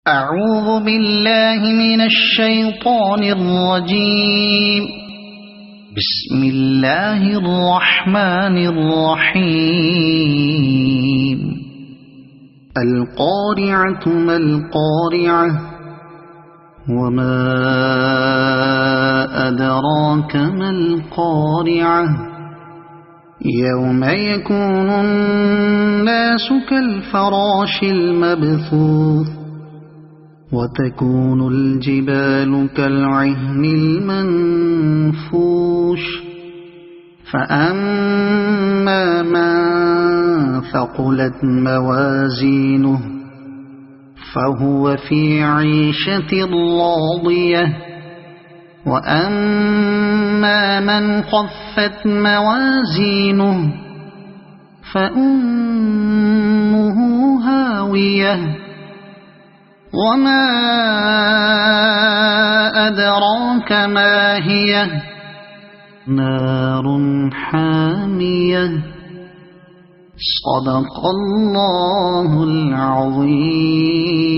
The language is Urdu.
أعوذ بالله من الشيطان الرجيم. بسم الله الرحمن الرحيم. القارعة ما القارعة وما أدراك ما القارعة يوم يكون الناس كالفراش المبثوث وتكون الجبال كالعهن المنفوش فأما من ثقلت موازينه فهو في عيشة راضية وأما من خفت موازينه فأمه هاوية وما أدراك ما هي نار حامية. صدق الله العظيم.